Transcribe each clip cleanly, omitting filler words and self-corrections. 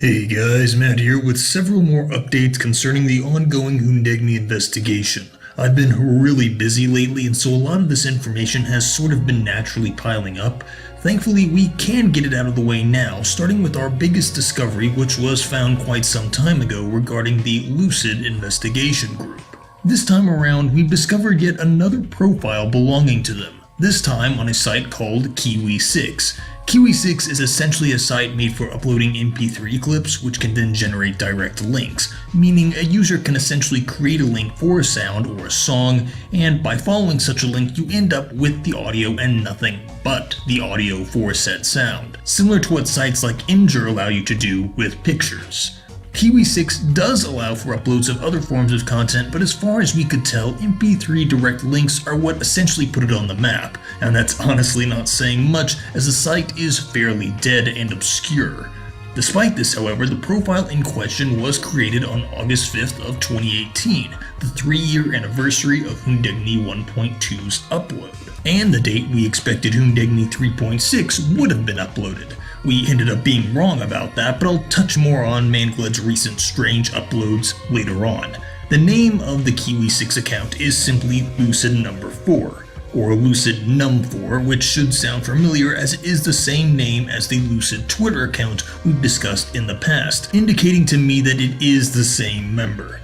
Hey guys, Matt here with several more updates concerning the ongoing HUNDEGNI investigation. I've been really busy lately, and so a lot of this information has sort of been naturally piling up. Thankfully, we can get it out of the way now, starting with our biggest discovery, which was found quite some time ago regarding the Lucid investigation group. This time around, we've discovered yet another profile belonging to them, this time on a site called Kiwi6. Kiwi6 is essentially a site made for uploading MP3 clips, which can then generate direct links, meaning a user can essentially create a link for a sound or a song, and by following such a link you end up with the audio and nothing but the audio for said sound, similar to what sites like Imgur allow you to do with pictures. Kiwi6 does allow for uploads of other forms of content, but as far as we could tell, MP3 direct links are what essentially put it on the map, and that's honestly not saying much as the site is fairly dead and obscure. Despite this, however, the profile in question was created on August 5th of 2018, the 3-year anniversary of HUNDEGNI 1.2's upload, and the date we expected HUNDEGNI 3.6 would have been uploaded. We ended up being wrong about that, but I'll touch more on Mangled's recent strange uploads later on. The name of the Kiwi6 account is simply Lucid number 4, or Lucid Num4, which should sound familiar as it is the same name as the Lucid Twitter account we've discussed in the past, indicating to me that it is the same member.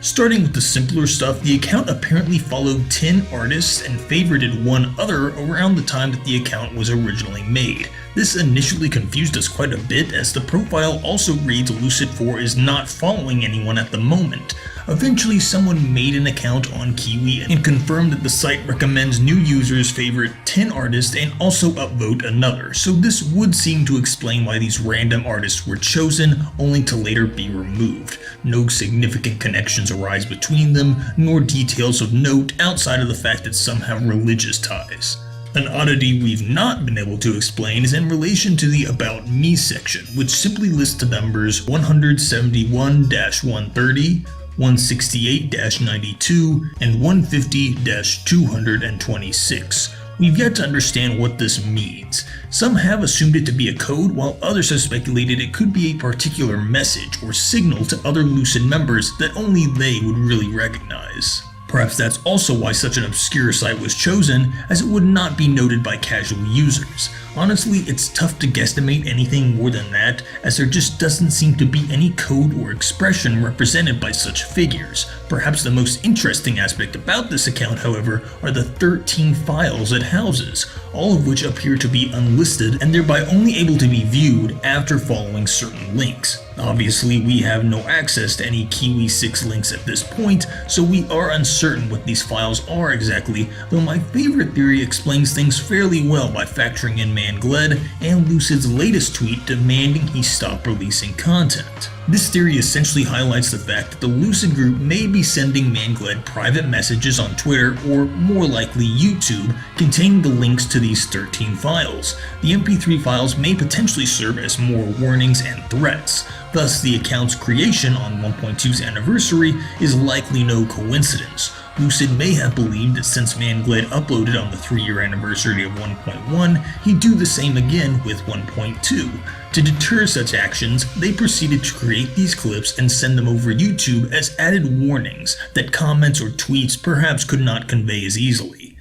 Starting with the simpler stuff, the account apparently followed 10 artists and favorited one other around the time that the account was originally made. This initially confused us quite a bit, as the profile also reads Lucid4 is not following anyone at the moment. Eventually, someone made an account on Kiwi and confirmed that the site recommends new users favorite 10 artists and also upvote another, so this would seem to explain why these random artists were chosen, only to later be removed. No significant connections arise between them, nor details of note outside of the fact that some have religious ties. An oddity we've not been able to explain is in relation to the About Me section, which simply lists the numbers 171-130, 168-92, and 150-226. We've yet to understand what this means. Some have assumed it to be a code, while others have speculated it could be a particular message or signal to other Lucid members that only they would really recognize. Perhaps that's also why such an obscure site was chosen, as it would not be noted by casual users. Honestly, it's tough to guesstimate anything more than that, as there just doesn't seem to be any code or expression represented by such figures. Perhaps the most interesting aspect about this account, however, are the 13 files it houses, all of which appear to be unlisted and thereby only able to be viewed after following certain links. Obviously, we have no access to any Kiwi6 links at this point, so we are uncertain what these files are exactly, though my favorite theory explains things fairly well by factoring in Mangled and Lucid's latest tweet demanding he stop releasing content. This theory essentially highlights the fact that the Lucid group may be sending Mangled private messages on Twitter, or more likely YouTube, containing the links to these 13 files. The MP3 files may potentially serve as more warnings and threats. Thus, the account's creation on 1.2's anniversary is likely no coincidence. Lucid may have believed that since Mangled uploaded on the 3-year anniversary of 1.1, he'd do the same again with 1.2. To deter such actions, they proceeded to create these clips and send them over YouTube as added warnings that comments or tweets perhaps could not convey as easily.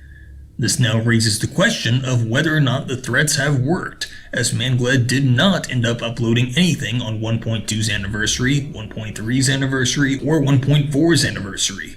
This now raises the question of whether or not the threats have worked, as Mangled did not end up uploading anything on 1.2's anniversary, 1.3's anniversary, or 1.4's anniversary.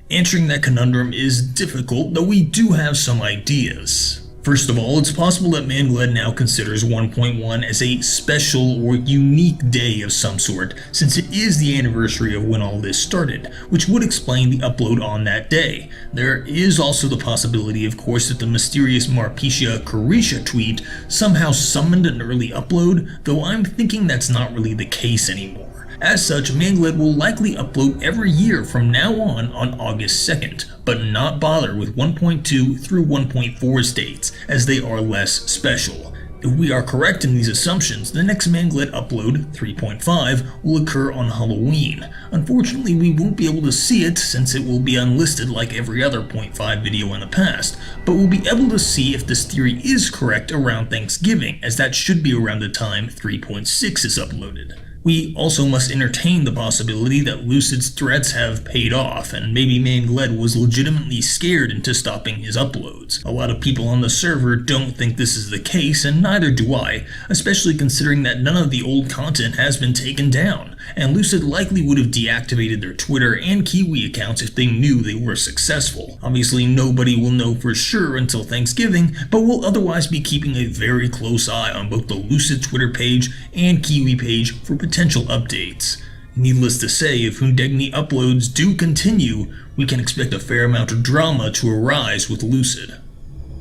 Answering that conundrum is difficult, though we do have some ideas. First of all, it's possible that Mangled now considers 1.1 as a special or unique day of some sort, since it is the anniversary of when all this started, which would explain the upload on that day. There is also the possibility, of course, that the mysterious Marpecia Carisha tweet somehow summoned an early upload, though I'm thinking that's not really the case anymore. As such, Mangled will likely upload every year from now on August 2nd, but not bother with 1.2 through 1.4's dates, as they are less special. If we are correct in these assumptions, the next Mangled upload, 3.5, will occur on Halloween. Unfortunately, we won't be able to see it since it will be unlisted like every other 0.5 video in the past, but we'll be able to see if this theory is correct around Thanksgiving, as that should be around the time 3.6 is uploaded. We also must entertain the possibility that Lucid's threats have paid off, and maybe Mangled was legitimately scared into stopping his uploads. A lot of people on the server don't think this is the case, and neither do I, especially considering that none of the old content has been taken down, and Lucid likely would have deactivated their Twitter and Kiwi accounts if they knew they were successful. Obviously, nobody will know for sure until Thanksgiving, but we'll otherwise be keeping a very close eye on both the Lucid Twitter page and Kiwi page for potential updates. Needless to say, if HUNDEGNI uploads do continue, we can expect a fair amount of drama to arise with Lucid.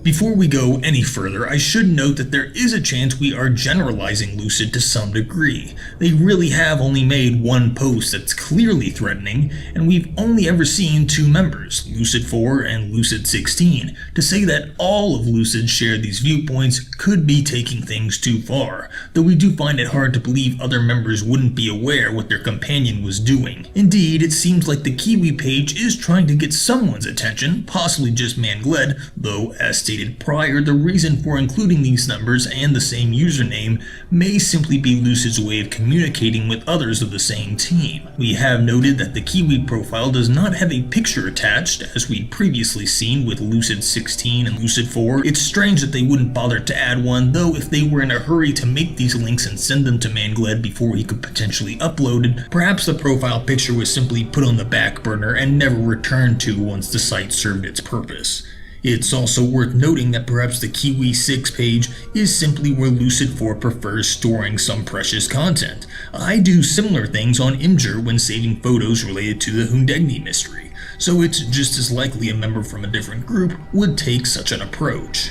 Before we go any further, I should note that there is a chance we are generalizing Lucid to some degree. They really have only made one post that's clearly threatening, and we've only ever seen two members, Lucid 4 and Lucid 16, to say that all of Lucid shared these viewpoints could be taking things too far, though we do find it hard to believe other members wouldn't be aware what their companion was doing. Indeed, it seems like the Kiwi page is trying to get someone's attention, possibly just Mangled, though as stated prior, the reason for including these numbers and the same username may simply be Lucid's way of communicating with others of the same team. We have noted that the Kiwi profile does not have a picture attached, as we'd previously seen with Lucid 16 and Lucid 4. It's strange that they wouldn't bother to add one, though if they were in a hurry to make these links and send them to Mangled before he could potentially upload it, perhaps the profile picture was simply put on the back burner and never returned to once the site served its purpose. It's also worth noting that perhaps the Kiwi 6 page is simply where Lucid 4 prefers storing some precious content. I do similar things on Imgur when saving photos related to the HUNDEGNI mystery, so it's just as likely a member from a different group would take such an approach.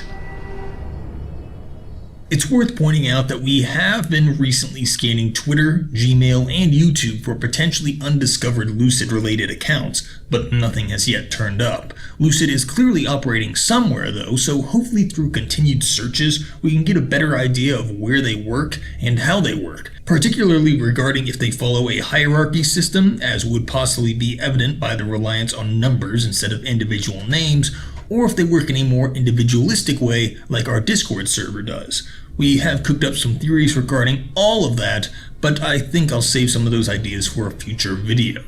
It's worth pointing out that we have been recently scanning Twitter, Gmail, and YouTube for potentially undiscovered Lucid-related accounts, but nothing has yet turned up. Lucid is clearly operating somewhere though, so hopefully through continued searches we can get a better idea of where they work and how they work, particularly regarding if they follow a hierarchy system, as would possibly be evident by the reliance on numbers instead of individual names, or if they work in a more individualistic way like our Discord server does. We have cooked up some theories regarding all of that, but I think I'll save some of those ideas for a future video.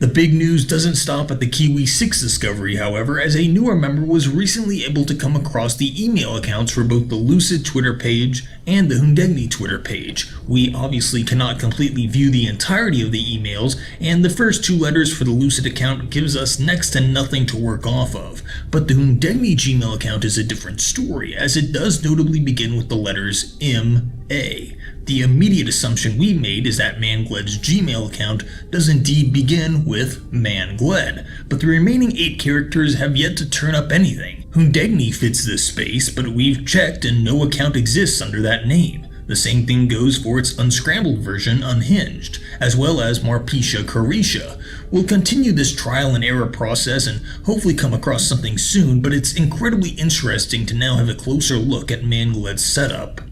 The big news doesn't stop at the Kiwi 6 discovery, however, as a newer member was recently able to come across the email accounts for both the Lucid Twitter page and the HUNDEGNI Twitter page. We obviously cannot completely view the entirety of the emails, and the first two letters for the Lucid account gives us next to nothing to work off of. But the HUNDEGNI Gmail account is a different story, as it does notably begin with the letters M-A. The immediate assumption we made is that Mangled's Gmail account does indeed begin with Mangled, but the remaining 8 characters have yet to turn up anything. HUNDEGNI fits this space, but we've checked and no account exists under that name. The same thing goes for its unscrambled version, Unhinged, as well as Marpisha Carisha. We'll continue this trial and error process and hopefully come across something soon, but it's incredibly interesting to now have a closer look at Mangled's setup.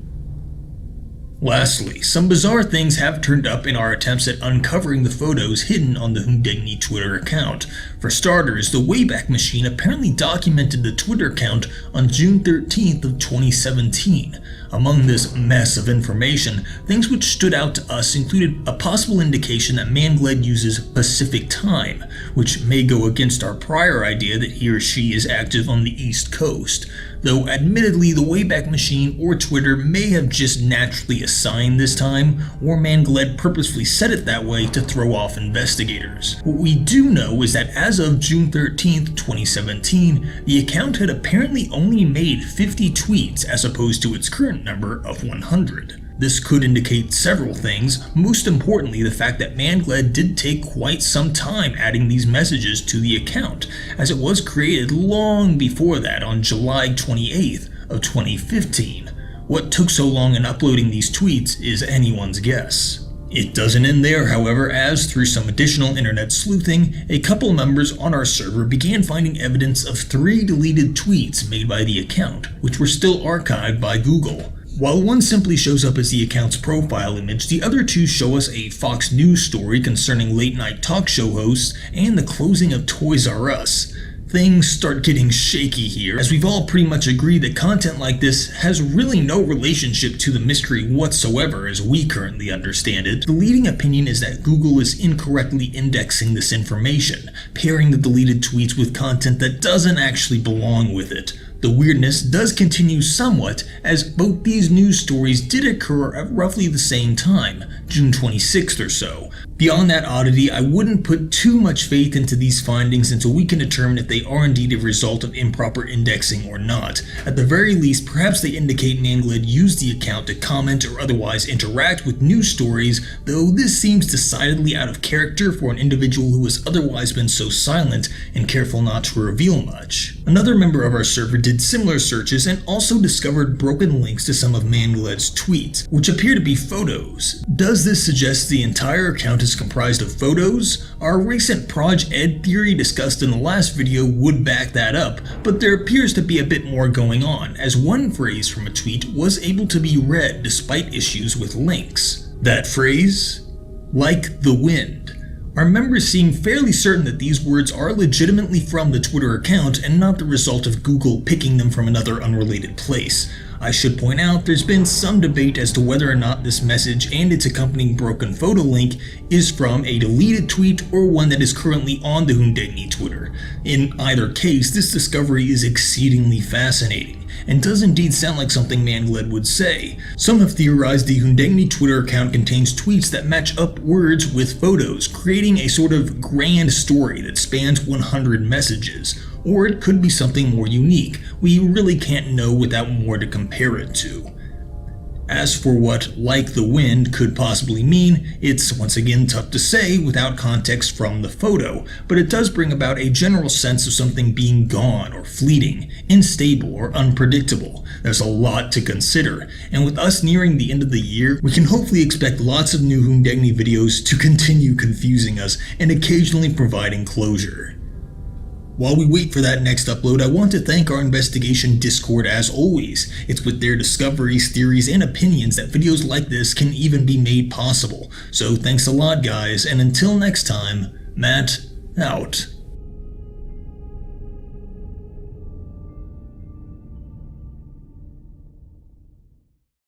Lastly, some bizarre things have turned up in our attempts at uncovering the photos hidden on the HUNDEGNI Twitter account. For starters, the Wayback Machine apparently documented the Twitter account on June 13th of 2017. Among this mess of information, things which stood out to us included a possible indication that Mangled uses Pacific Time, which may go against our prior idea that he or she is active on the East Coast. Though admittedly the Wayback Machine or Twitter may have just naturally assigned this time, or Mangled purposefully set it that way to throw off investigators. What we do know is that as of June 13th, 2017, the account had apparently only made 50 tweets as opposed to its current number of 100. This could indicate several things, most importantly the fact that Mangled did take quite some time adding these messages to the account, as it was created long before that on July 28th of 2015. What took so long in uploading these tweets is anyone's guess. It doesn't end there, however, as through some additional internet sleuthing, a couple members on our server began finding evidence of 3 deleted tweets made by the account, which were still archived by Google. While one simply shows up as the account's profile image, the other 2 show us a Fox News story concerning late-night talk show hosts and the closing of Toys R Us. things start getting shaky here, as we've all pretty much agreed that content like this has really no relationship to the mystery whatsoever as we currently understand it. The leading opinion is that Google is incorrectly indexing this information, pairing the deleted tweets with content that doesn't actually belong with it. The weirdness does continue somewhat, as both these news stories did occur at roughly the same time, June 26th or so. Beyond that oddity, I wouldn't put too much faith into these findings until we can determine if they are indeed a result of improper indexing or not. At the very least, perhaps they indicate Mangled used the account to comment or otherwise interact with news stories, though this seems decidedly out of character for an individual who has otherwise been so silent and careful not to reveal much. Another member of our server did similar searches and also discovered broken links to some of Mangled's tweets, which appear to be photos. Does this suggest the entire account is comprised of photos? Our recent Proj Ed theory discussed in the last video would back that up, but there appears to be a bit more going on, as one phrase from a tweet was able to be read despite issues with links. That phrase? Like the wind. Our members seem fairly certain that these words are legitimately from the Twitter account and not the result of Google picking them from another unrelated place. I should point out there's been some debate as to whether or not this message and its accompanying broken photo link is from a deleted tweet or one that is currently on the HUNDEGNI Twitter. In either case, this discovery is exceedingly fascinating, and does indeed sound like something Mangled would say. Some have theorized the HUNDEGNI Twitter account contains tweets that match up words with photos, creating a sort of grand story that spans 100 messages. Or it could be something more unique. We really can't know without more to compare it to. As for what "like the wind" could possibly mean, it's once again tough to say without context from the photo, but it does bring about a general sense of something being gone or fleeting, unstable or unpredictable. There's a lot to consider, and with us nearing the end of the year, we can hopefully expect lots of new HUNDEGNI videos to continue confusing us and occasionally providing closure. While we wait for that next upload, I want to thank our investigation Discord as always. It's with their discoveries, theories, and opinions that videos like this can even be made possible. So thanks a lot guys, and until next time, Matt out.